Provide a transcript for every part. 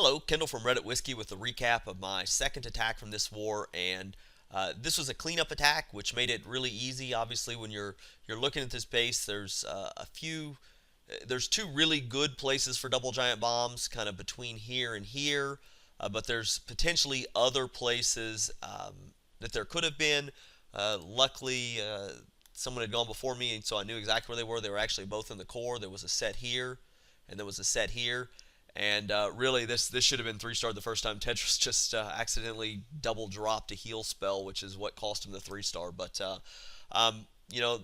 Hello, Kendall from Reddit Whiskey with a recap of my second attack from this war, and this was a cleanup attack, which made it really easy. Obviously, when you're looking at this base, there's two really good places for double giant bombs, kind of between here and here, but there's potentially other places that there could have been. Luckily, someone had gone before me, and so I knew exactly where they were. They were actually both in the core. There was a set here, and there was a set here. And really, this should have been 3-star the first time. Tetris just accidentally double dropped a heal spell, which is what cost him the 3-star. But you know,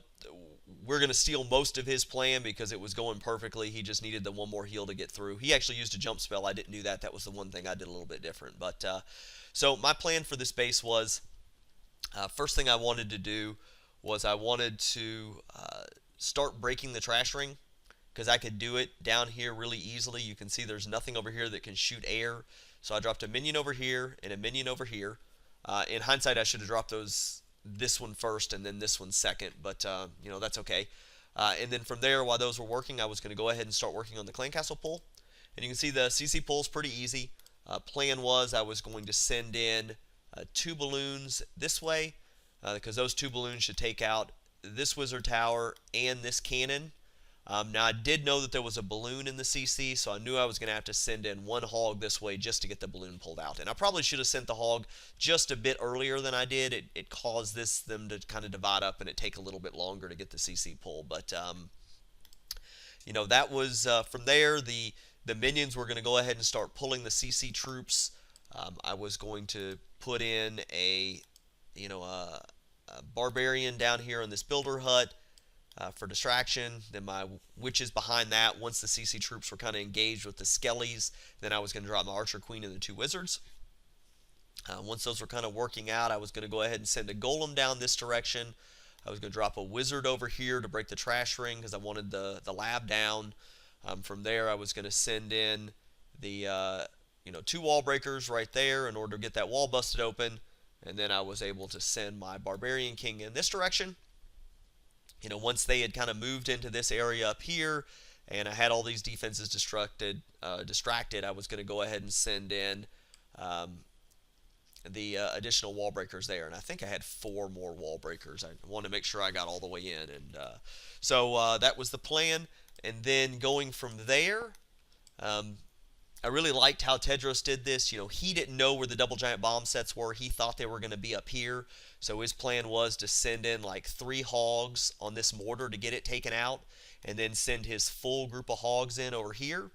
we're gonna steal most of his plan because it was going perfectly. He just needed the one more heal to get through. He actually used a jump spell. I didn't do that. That was the one thing I did a little bit different. But so my plan for this base was first thing I wanted to do was I wanted to start breaking the trash ring, because I could do it down here really easily. You can see there's nothing over here that can shoot air. So I dropped a minion over here and a minion over here. In hindsight, I should have dropped this one first and then this one second, but that's okay. And then from there, while those were working, I was going to go ahead and start working on the clan castle pull. And you can see the CC pull is pretty easy. Plan was I was going to send in 2 balloons this way, because those 2 balloons should take out this wizard tower and this cannon. Now, I did know that there was a balloon in the CC, so I knew I was going to have to send in 1 hog this way just to get the balloon pulled out. And I probably should have sent the hog just a bit earlier than I did. It caused them to kind of divide up and it take a little bit longer to get the CC pulled. But, that was from there. The minions were going to go ahead and start pulling the CC troops. I was going to put in a barbarian down here in this builder hut for distraction. Then my witches behind that. Once the CC troops were kind of engaged with the skellies, then I was going to drop my archer queen and the 2 wizards. Once those were kind of working out, I was going to go ahead and send a golem down this direction. I was going to drop a wizard over here to break the trash ring because I wanted the lab down. From there, I was going to send in the 2 wall breakers right there in order to get that wall busted open. And then I was able to send my barbarian king in this direction. Once they had kind of moved into this area up here and I had all these defenses distracted, I was going to go ahead and send in the additional wall breakers there. And I think I had 4 more wall breakers. I wanted to make sure I got all the way in. And so that was the plan. And then going from there, I really liked how Tedros did this. He didn't know where the double giant bomb sets were. He thought they were going to be up here. So his plan was to send in like 3 hogs on this mortar to get it taken out, and then send his full group of hogs in over here.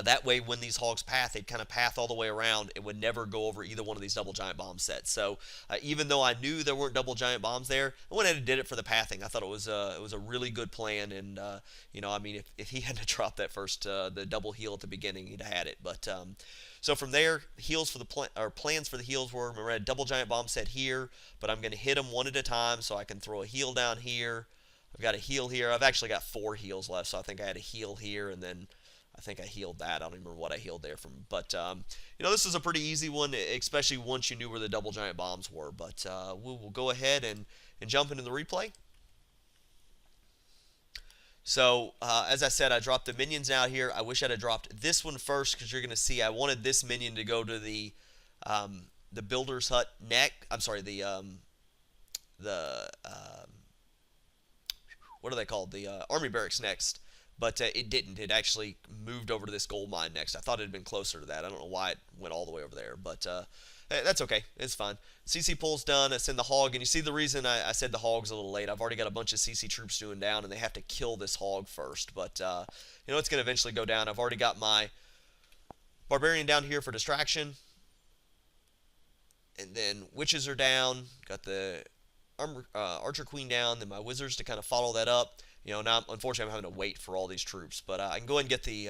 That way, when these hogs path, they'd kind of path all the way around and would never go over either one of these double giant bomb sets. So even though I knew there weren't double giant bombs there, I went ahead and did it for the pathing. I thought it was a really good plan. And if he hadn't dropped that first the double heal at the beginning, he'd have had it. But so from there, heals for the plans for the heals were, remember, I had a double giant bomb set here, but I'm going to hit them one at a time, so I can throw a heal down here. I've got a heal here. I've actually got 4 heals left, so I think I had a heal here, and then I think I healed that. I don't even remember what I healed there from. But, this is a pretty easy one, especially once you knew where the double giant bombs were. But we'll go ahead and jump into the replay. So, as I said, I dropped the minions out here. I wish I'd have dropped this one first, because you're going to see I wanted this minion to go to the builder's hut next. I'm sorry, what are they called? The army barracks next. But it didn't. It actually moved over to this gold mine next. I thought it had been closer to that. I don't know why it went all the way over there. But that's okay. It's fine. CC pull's done. I send the hog. And you see the reason I said the hog's a little late. I've already got a bunch of CC troops doing down, and they have to kill this hog first. But, it's going to eventually go down. I've already got my barbarian down here for distraction. And then witches are down. Got the archer queen down. Then my wizards to kind of follow that up. Now, unfortunately, I'm having to wait for all these troops. But I can go ahead and get the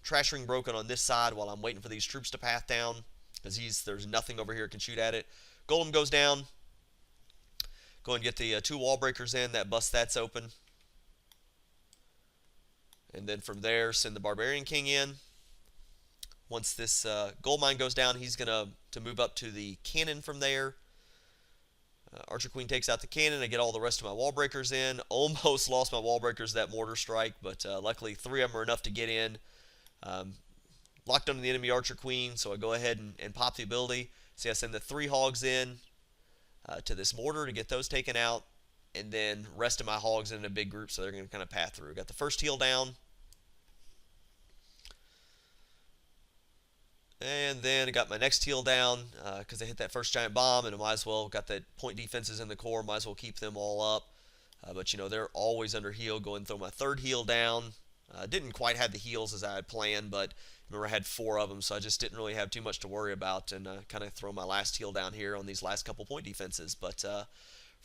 trash ring broken on this side while I'm waiting for these troops to path down, because there's nothing over here that can shoot at it. Golem goes down. Go ahead and get the 2 wall breakers in. That busts that's open. And then from there, send the barbarian king in. Once this gold mine goes down, he's going to move up to the cannon from there. Archer Queen takes out the cannon. I get all the rest of my wall breakers in. Almost lost my wall breakers that mortar strike, but luckily 3 of them are enough to get in. locked onto the enemy archer queen, so I go ahead and pop the ability. See, I send the 3 hogs in to this mortar to get those taken out, and then rest of my hogs in a big group, so they're going to kind of path through. Got the first heal down, and then I got my next heal down because I hit that first giant bomb, and I might as well got that point defenses in the core. Might as well keep them all up. But they're always under heal. Go and throw my third heal down. Didn't quite have the heals as I had planned, but remember I had 4 of them, so I just didn't really have too much to worry about, and kind of throw my last heal down here on these last couple point defenses. But from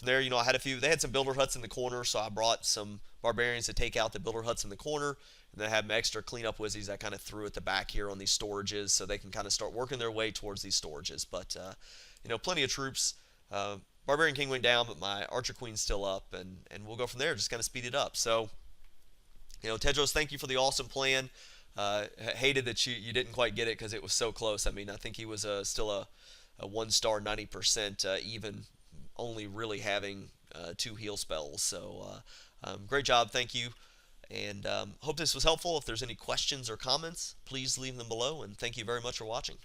there, I had a few. They had some builder huts in the corner, so I brought some barbarians to take out the builder huts in the corner, and then I had my extra cleanup wizzies I kind of threw at the back here on these storages, so they can kind of start working their way towards these storages. But plenty of troops. Barbarian King went down, but my Archer Queen's still up, and we'll go from there. Just kind of speed it up. So, Tedros, thank you for the awesome plan. Hated that you didn't quite get it because it was so close. I mean, I think he was still a 1-star 90% even, only really having 2 heal spells. So, great job. Thank you. And hope this was helpful. If there's any questions or comments, please leave them below. And thank you very much for watching.